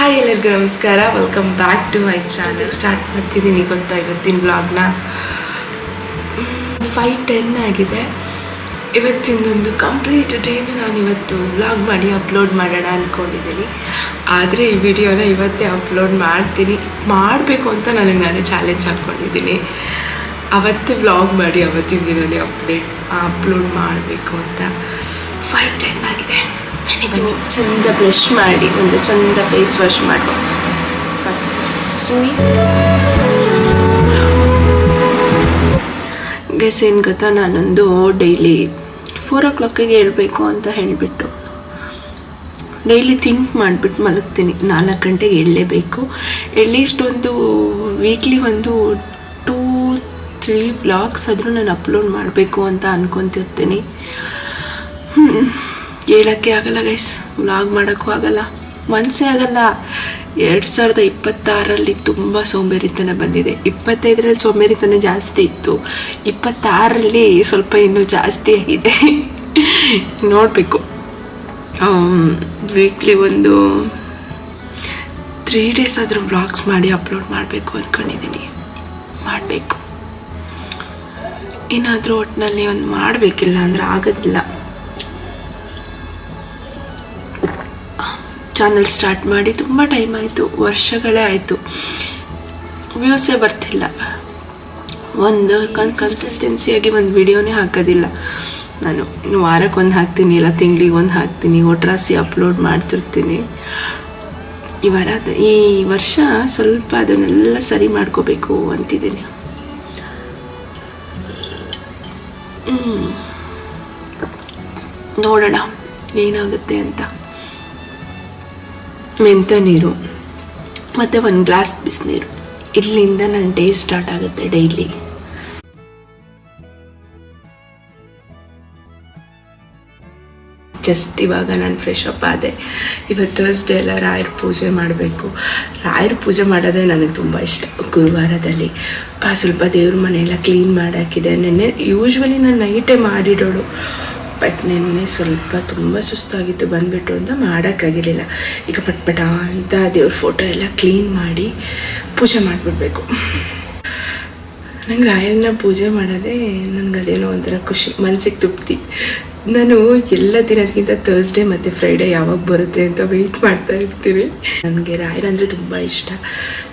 Hi ಎಲ್ಲರಿಗೂ ನಮಸ್ಕಾರ, welcome back to my channel. Start ಮಾಡ್ತಿದ್ದೀನಿ ಗೊತ್ತಾ ಇವತ್ತಿನ ಬ್ಲಾಗ್ನ. 5:10 ಆಗಿದೆ. ಇವತ್ತಿನೊಂದು ಕಂಪ್ಲೀಟ್ ಡೇನ ನಾನು ಇವತ್ತು ವ್ಲಾಗ್ ಮಾಡಿ ಅಪ್ಲೋಡ್ ಮಾಡೋಣ ಅಂದ್ಕೊಂಡಿದ್ದೀನಿ. ಆದರೆ ಈ ವಿಡಿಯೋನ ಇವತ್ತೇ ಅಪ್ಲೋಡ್ ಮಾಡಬೇಕು ಅಂತ ನಾನೇ ಚಾಲೆಂಜ್ ಹಾಕ್ಕೊಂಡಿದ್ದೀನಿ. ಅವತ್ತೇ ವ್ಲಾಗ್ ಮಾಡಿ ಅವತ್ತಿನ ದಿನನೇ ಅಪ್ಲೋಡ್ ಮಾಡಬೇಕು ಅಂತ. 5:10 ಆಗಿದೆ. ಬನ್ನಿ ಚಂದ ಬ್ರಷ್ ಮಾಡಿ ಒಂದು ಚಂದ ಫೇಸ್ ವಾಶ್ ಮಾಡುವ. ಫಸ್ಟ್ ಗೈಸ್ ಏನು ಗೊತ್ತಾ, ನಾನೊಂದು ಡೈಲಿ 4 o'clock ಹೇಳ್ಬೇಕು ಅಂತ ಹೇಳಿಬಿಟ್ಟು ಡೈಲಿ ಥಿಂಕ್ ಮಾಡಿಬಿಟ್ಟು ಮಲಗ್ತೀನಿ. 4 ಗಂಟೆಗೆ ಹೇಳಲೇಬೇಕು. ಅಟ್ಲೀಸ್ಟ್ ಒಂದು ವೀಕ್ಲಿ ಒಂದು 2-3 ಬ್ಲಾಗ್ಸ್ ಆದರೂ ನಾನು ಅಪ್ಲೋಡ್ ಮಾಡಬೇಕು ಅಂತ ಅಂದ್ಕೊತಿರ್ತೀನಿ. ಹೇಳೋಕ್ಕೆ ಆಗಲ್ಲ ಗೈಸ್, ವ್ಲಾಗ್ ಮಾಡೋಕ್ಕೂ ಆಗಲ್ಲ, ಮನಸ್ಸೇ ಆಗಲ್ಲ. 2026ರಲ್ಲಿ ತುಂಬ ಸೋಂಬೇರಿತನ ಬಂದಿದೆ. 25ರಲ್ಲಿ ಸೋಂಬೇರಿತನ ಜಾಸ್ತಿ ಇತ್ತು, 26ರಲ್ಲಿ ಸ್ವಲ್ಪ ಇನ್ನೂ ಜಾಸ್ತಿ ಆಗಿದೆ. ನೋಡಬೇಕು, ವೀಕ್ಲಿ ಒಂದು 3 days ಆದರೂ ವ್ಲಾಗ್ಸ್ ಮಾಡಿ ಅಪ್ಲೋಡ್ ಮಾಡಬೇಕು ಅಂದ್ಕೊಂಡಿದ್ದೀನಿ. ಮಾಡಬೇಕು, ಏನಾದರೂ ಒಟ್ಟಿನಲ್ಲಿ ಒಂದು ಮಾಡಬೇಕಿಲ್ಲ ಅಂದರೆ ಆಗೋದಿಲ್ಲ. ಚಾನಲ್ ಸ್ಟಾರ್ಟ್ ಮಾಡಿ ತುಂಬ ಟೈಮ್ ಆಯಿತು, ವರ್ಷಗಳೇ ಆಯಿತು. ವ್ಯೂಸೇ ಬರ್ತಿಲ್ಲ. ಒಂದು ಕನ್ಸಿಸ್ಟೆನ್ಸಿಯಾಗಿ ಒಂದು ವಿಡಿಯೋನೇ ಹಾಕೋದಿಲ್ಲ ನಾನು. ವಾರಕ್ಕೊಂದು ಹಾಕ್ತೀನಿ, ಇಲ್ಲ ತಿಂಗಳಿಗೆ ಒಂದು ಹಾಕ್ತೀನಿ, ಒಟ್ರಾಸಿ ಅಪ್ಲೋಡ್ ಮಾಡ್ತಿರ್ತೀನಿ. ಈ ವರ್ಷ ಸ್ವಲ್ಪ ಅದನ್ನೆಲ್ಲ ಸರಿ ಮಾಡ್ಕೋಬೇಕು ಅಂತಿದ್ದೀನಿ. ನೋಡೋಣ ಏನಾಗುತ್ತೆ ಅಂತ. ಮೆಂತ್ಯ ನೀರು ಮತ್ತು 1 ಗ್ಲಾಸ್ ಬಿಸಿನೀರು, ಇಲ್ಲಿಂದ ನನ್ನ ಡೇ ಸ್ಟಾರ್ಟ್ ಆಗುತ್ತೆ ಡೈಲಿ. ಜಸ್ಟ್ ಇವಾಗ ನಾನು ಫ್ರೆಶ್ ಅಪ್ ಆದೆ. ಇವತ್ತು ಥರ್ಸ್ಡೇ ಎಲ್ಲ ರಾಯರ ಪೂಜೆ ಮಾಡಬೇಕು. ರಾಯರ ಪೂಜೆ ಮಾಡೋದೇ ನನಗೆ ತುಂಬ ಇಷ್ಟ. ಗುರುವಾರದಲ್ಲಿ ಸ್ವಲ್ಪ ದೇವ್ರ ಮನೆಯೆಲ್ಲ ಕ್ಲೀನ್ ಮಾಡಾಕಿದೆ. ನೆನ್ನೆ ಯೂಶ್ವಲಿ ನಾನು ನೈಟೇ ಮಾಡಿಡೋಳು, ಬಟ್ ನಿನ್ನೆ ಸ್ವಲ್ಪ ತುಂಬ ಸುಸ್ತಾಗಿತ್ತು, ಬಂದುಬಿಟ್ಟು ಅಂತ ಮಾಡೋಕ್ಕಾಗಿರಲಿಲ್ಲ. ಈಗ ಪಟ್ಪಟ ಅಂತ ದೇವ್ರ ಫೋಟೋ ಎಲ್ಲ ಕ್ಲೀನ್ ಮಾಡಿ ಪೂಜೆ ಮಾಡಿಬಿಡ್ಬೇಕು. ನಂಗೆ ರಾಯರನ್ನ ಪೂಜೆ ಮಾಡೋದೇ ನನಗದೇನೋ ಒಂಥರ ಖುಷಿ, ಮನಸ್ಸಿಗೆ ತೃಪ್ತಿ. ನಾನು ಎಲ್ಲ ದಿನಕ್ಕಿಂತ ಥರ್ಸ್ಡೇ ಮತ್ತು ಫ್ರೈಡೇ ಯಾವಾಗ ಬರುತ್ತೆ ಅಂತ ವೆಯ್ಟ್ ಮಾಡ್ತಾ ಇರ್ತೀನಿ. ನನಗೆ ರಾಯರಂದರೆ ತುಂಬ ಇಷ್ಟ.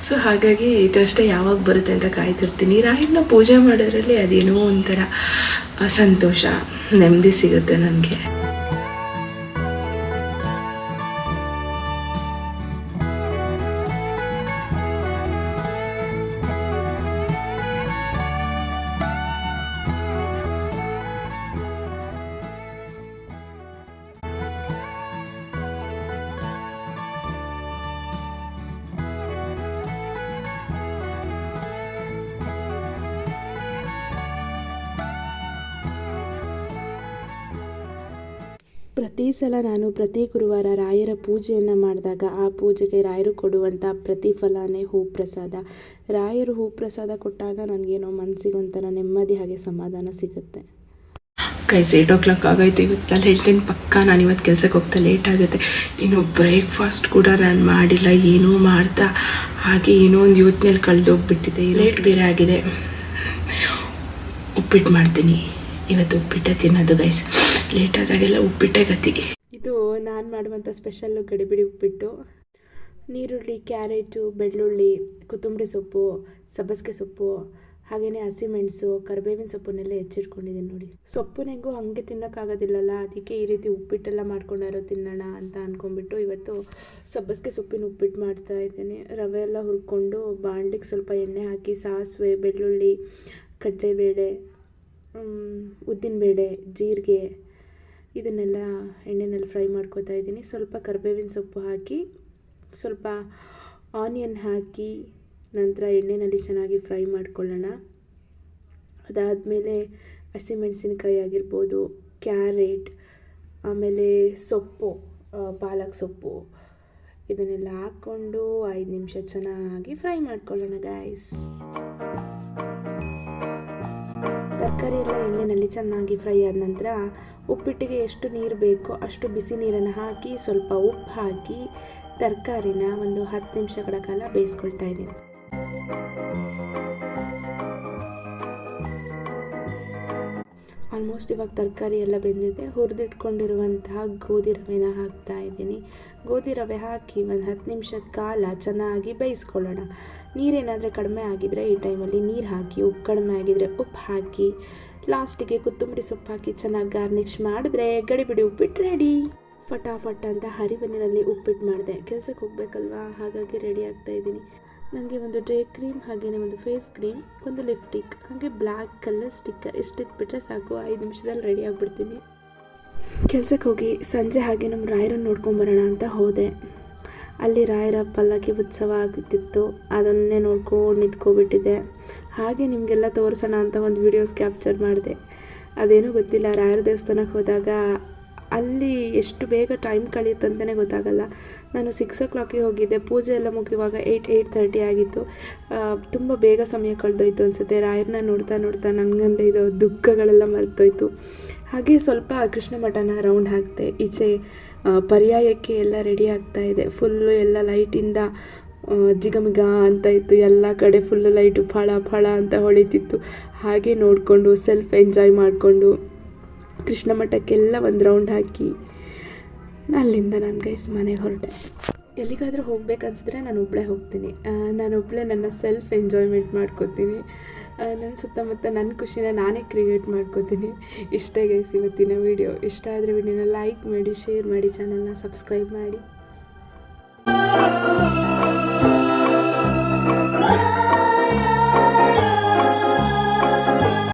ಸೊ ಹಾಗಾಗಿ ಥರ್ಸ್ಡೇ ಯಾವಾಗ ಬರುತ್ತೆ ಅಂತ ಕಾಯ್ತಿರ್ತೀನಿ. ರಾಯರನ್ನ ಪೂಜೆ ಮಾಡೋದ್ರಲ್ಲಿ ಅದೇನೋ ಒಂಥರ ಸಂತೋಷ, ನೆಮ್ಮದಿ ಸಿಗುತ್ತೆ ನನಗೆ. ಪ್ರತಿ ಸಲ ನಾನು ಪ್ರತಿ ಗುರುವಾರ ರಾಯರ ಪೂಜೆಯನ್ನು ಮಾಡಿದಾಗ ಆ ಪೂಜೆಗೆ ರಾಯರು ಕೊಡುವಂಥ ಪ್ರತಿಫಲನೇ ಹೂಪ್ರಸಾದ. ರಾಯರು ಹೂಪ್ರಸಾದ ಕೊಟ್ಟಾಗ ನನಗೇನೋ ಮನಸ್ಸಿಗೆ ಒಂಥರ ನೆಮ್ಮದಿ ಹಾಗೆ ಸಮಾಧಾನ ಸಿಗುತ್ತೆ. ಗೈಸ್ 8 o'clock ಆಗೈತೆ. ಇವತ್ತಲ್ಲಿ ಹೇಳ್ತೀನಿ ಪಕ್ಕ ನಾನು ಇವತ್ತು ಕೆಲಸಕ್ಕೆ ಹೋಗ್ತಾ ಲೇಟ್ ಆಗುತ್ತೆ. ಇನ್ನು ಬ್ರೇಕ್ಫಾಸ್ಟ್ ಕೂಡ ನಾನು ಮಾಡಿಲ್ಲ, ಏನೋ ಮಾಡ್ತಾ ಹಾಗೆ ಏನೋ ಒಂದು ಯೋಚನೆಯಲ್ಲಿ ಕಳೆದೋಗ್ಬಿಟ್ಟಿದೆ. ಲೇಟ್ ಬೇರೆ ಆಗಿದೆ. ಉಪ್ಪಿಟ್ಟು ಮಾಡ್ತೀನಿ ಇವತ್ತು. ಉಪ್ಪಿಟ್ಟೆ ತಿನ್ನೋದು ಗೈಸ್, ಲೇಟ್ ಆದಾಗೆಲ್ಲ ಉಪ್ಪಿಟ್ಟೆ ಗತಿ. ಇದು ನಾನು ಮಾಡುವಂಥ ಸ್ಪೆಷಲ್ಲು ಗಡಿಬಿಡಿ ಉಪ್ಪಿಟ್ಟು. ನೀರುಳ್ಳಿ, ಕ್ಯಾರೆಟು, ಬೆಳ್ಳುಳ್ಳಿ, ಕೊತ್ತಂಬರಿ ಸೊಪ್ಪು, ಸಬ್ಬಸಿಗೆ ಸೊಪ್ಪು, ಹಾಗೆಯೇ ಹಸಿಮೆಣಸು, ಕರಿಬೇವಿನ ಸೊಪ್ಪನ್ನೆಲ್ಲ ಹೆಚ್ಚಿಟ್ಕೊಂಡಿದ್ದೀನಿ ನೋಡಿ. ಸೊಪ್ಪು ಹೆಂಗೂ ಹಾಗೆ ತಿನ್ನೋಕ್ಕಾಗೋದಿಲ್ಲಲ್ಲ, ಅದಕ್ಕೆ ಈ ರೀತಿ ಉಪ್ಪಿಟ್ಟೆಲ್ಲ ಮಾಡ್ಕೊಂಡಾರೋ ತಿನ್ನೋಣ ಅಂತ ಅಂದ್ಕೊಂಡ್ಬಿಟ್ಟು ಇವತ್ತು ಸಬ್ಬಸಿಗೆ ಸೊಪ್ಪಿನ ಉಪ್ಪಿಟ್ಟು ಮಾಡ್ತಾಯಿದ್ದೀನಿ. ರವೆ ಎಲ್ಲ ಹುರ್ಕೊಂಡು ಬಾಣಲಿಗೆ ಸ್ವಲ್ಪ ಎಣ್ಣೆ ಹಾಕಿ ಸಾಸಿವೆ, ಬೆಳ್ಳುಳ್ಳಿ, ಕಡಲೆಬೇಳೆ, ಉದ್ದಿನಬೇಳೆ, ಜೀರಿಗೆ ಇದನ್ನೆಲ್ಲ ಎಣ್ಣೆನಲ್ಲಿ ಫ್ರೈ ಮಾಡ್ಕೊತಾ ಇದ್ದೀನಿ. ಸ್ವಲ್ಪ ಕರಿಬೇವಿನ ಸೊಪ್ಪು ಹಾಕಿ, ಸ್ವಲ್ಪ ಆನಿಯನ್ ಹಾಕಿ, ನಂತರ ಎಣ್ಣೆಯಲ್ಲಿ ಚೆನ್ನಾಗಿ ಫ್ರೈ ಮಾಡ್ಕೊಳ್ಳೋಣ. ಅದಾದಮೇಲೆ ಹಸಿಮೆಣಸಿನಕಾಯಿ ಆಗಿರ್ಬೋದು, ಕ್ಯಾರೆಟ್, ಆಮೇಲೆ ಸೊಪ್ಪು, ಪಾಲಕ್ ಸೊಪ್ಪು, ಇದನ್ನೆಲ್ಲ ಹಾಕ್ಕೊಂಡು 5 ನಿಮಿಷ ಚೆನ್ನಾಗಿ ಫ್ರೈ ಮಾಡ್ಕೊಳ್ಳೋಣ ಗೈಸ್. ತರಕಾರಿ ಎಲ್ಲ ಎಣ್ಣೆಯಲ್ಲಿ ಚೆನ್ನಾಗಿ ಫ್ರೈ ಆದ ನಂತರ ಉಪ್ಪಿಟ್ಟಿಗೆ ಎಷ್ಟು ನೀರು ಬೇಕೋ ಅಷ್ಟು ಬಿಸಿ ನೀರನ್ನು ಹಾಕಿ ಸ್ವಲ್ಪ ಉಪ್ಪು ಹಾಕಿ ತರಕಾರಿನ ಒಂದು 10 ನಿಮಿಷಗಳ ಕಾಲ ಬೇಯಿಸ್ಕೊಳ್ತಾ ಇದ್ದೀನಿ. ಆಲ್ಮೋಸ್ಟ್ ಇವಾಗ ತರಕಾರಿ ಎಲ್ಲ ಬೆಂದಿದೆ. ಹುರಿದಿಟ್ಕೊಂಡಿರುವಂತಹ ಗೋಧಿ ರವೆನ ಹಾಕ್ತಾ ಇದ್ದೀನಿ. ಗೋಧಿ ರವೆ ಹಾಕಿ ಒಂದು 10 ನಿಮಿಷದ ಕಾಲ ಚೆನ್ನಾಗಿ ಬೇಯಿಸ್ಕೊಳ್ಳೋಣ. ನೀರೇನಾದರೂ ಕಡಿಮೆ ಆಗಿದರೆ ಈ ಟೈಮಲ್ಲಿ ನೀರು ಹಾಕಿ, ಉಪ್ಪು ಕಡಿಮೆ ಆಗಿದರೆ ಉಪ್ಪು ಹಾಕಿ, ಲಾಸ್ಟಿಗೆ ಕೊತ್ತಂಬರಿ ಸೊಪ್ಪು ಹಾಕಿ ಚೆನ್ನಾಗಿ ಗಾರ್ನಿಷ್ ಮಾಡಿದ್ರೆ ಗಡಿಬಿಡಿ ಉಪ್ಪಿಟ್ಟು ರೆಡಿ. ಫಟಾಫಟ್ ಅಂತ ಹರಿಬನ್ನಿನಲ್ಲಿ ಉಪ್ಪಿಟ್ಟು ಮಾಡಿದೆ. ಕೆಲಸಕ್ಕೆ ಹೋಗಬೇಕಲ್ವಾ, ಹಾಗಾಗಿ ರೆಡಿ ಆಗ್ತಾ ಇದ್ದೀನಿ. ನನಗೆ ಒಂದು ಡೇ ಕ್ರೀಮ್, ಹಾಗೆಯೇ ಒಂದು ಫೇಸ್ ಕ್ರೀಮ್, ಒಂದು ಲಿಪ್ಸ್ಟಿಕ್, ಹಾಗೆ ಬ್ಲ್ಯಾಕ್ ಕಲರ್ ಸ್ಟಿಕ್ಕರ್ ಇಷ್ಟಿಟ್ಬಿಟ್ರೆ ಸಾಕು. 5 ನಿಮಿಷದಲ್ಲಿ ರೆಡಿ ಆಗಿಬಿಡ್ತೀನಿ. ಕೆಲಸಕ್ಕೆ ಹೋಗಿ ಸಂಜೆ ಹಾಗೆ ನಮ್ಮ ರಾಯರನ್ನು ನೋಡ್ಕೊಂಬರೋಣ ಅಂತ ಹೋದೆ. ಅಲ್ಲಿ ರಾಯರ ಪಲ್ಲಕ್ಕಿ ಉತ್ಸವ ಆಗ್ತಿತ್ತು, ಅದನ್ನೇ ನೋಡ್ಕೊಂಡು ನಿಂತ್ಕೊಬಿಟ್ಟಿದೆ. ಹಾಗೆ ನಿಮಗೆಲ್ಲ ತೋರಿಸೋಣ ಅಂತ ಒಂದು ವೀಡಿಯೋಸ್ ಕ್ಯಾಪ್ಚರ್ ಮಾಡಿದೆ. ಅದೇನೂ ಗೊತ್ತಿಲ್ಲ, ರಾಯರ ದೇವಸ್ಥಾನಕ್ಕೆ ಹೋದಾಗ ಅಲ್ಲಿ ಎಷ್ಟು ಬೇಗ ಟೈಮ್ ಕಳೆಯುತ್ತಂತಲೇ ಗೊತ್ತಾಗಲ್ಲ. ನಾನು 6 o'clock ಹೋಗಿದ್ದೆ. ಪೂಜೆ ಎಲ್ಲ ಮುಗಿಯುವಾಗ 8:30 ಆಗಿತ್ತು. ತುಂಬ ಬೇಗ ಸಮಯ ಕಳೆದೋಯ್ತು ಅನಿಸುತ್ತೆ. ರಾಯರನ್ನ ನೋಡ್ತಾ ನೋಡ್ತಾ ನನಗಂದೆ ಇದು ದುಃಖಗಳೆಲ್ಲ ಮರ್ತೋಯ್ತು. ಹಾಗೆ ಸ್ವಲ್ಪ ಕೃಷ್ಣ ಮಠನ ರೌಂಡ್ ಹಾಕಿದೆ. ಈಚೆ ಪರ್ಯಾಯಕ್ಕೆ ಎಲ್ಲ ರೆಡಿ ಆಗ್ತಾ ಇದೆ. ಫುಲ್ಲು ಎಲ್ಲ ಲೈಟಿಂದ ಜಿಗಮಿಗ ಅಂತ ಇತ್ತು. ಎಲ್ಲ ಕಡೆ ಫುಲ್ಲು ಲೈಟು ಫಳ ಫಳ ಅಂತ ಹೊಳಿತಿತ್ತು. ಹಾಗೆ ನೋಡಿಕೊಂಡು ಸೆಲ್ಫ್ ಎಂಜಾಯ್ ಮಾಡಿಕೊಂಡು ಕೃಷ್ಣ ಮಠಕ್ಕೆಲ್ಲ ಒಂದು ರೌಂಡ್ ಹಾಕಿ ಅಲ್ಲಿಂದ ನಾನು ಗೈಸ್ ಮನೆಗೆ ಹೊರಟೆ. ಎಲ್ಲಿಗಾದರೂ ಹೋಗ್ಬೇಕನ್ಸಿದ್ರೆ ನಾನು ಒಬ್ಬಳೇ ಹೋಗ್ತೀನಿ. ನಾನೊಬ್ಬಳೇ ನನ್ನ ಸೆಲ್ಫ್ ಎಂಜಾಯ್ಮೆಂಟ್ ಮಾಡ್ಕೋತೀನಿ. ನನ್ನ ಸುತ್ತಮುತ್ತ ನನ್ನ ಖುಷಿನ ನಾನೇ ಕ್ರಿಯೇಟ್ ಮಾಡ್ಕೋತೀನಿ. ಇಷ್ಟೇ ಗೈಸ್ ಇವತ್ತಿನ ವೀಡಿಯೋ. ಇಷ್ಟ ಆದರೆ ವಿಡಿಯೋನ ಲೈಕ್ ಮಾಡಿ, ಶೇರ್ ಮಾಡಿ, ಚಾನಲ್ನ ಸಬ್ಸ್ಕ್ರೈಬ್ ಮಾಡಿ.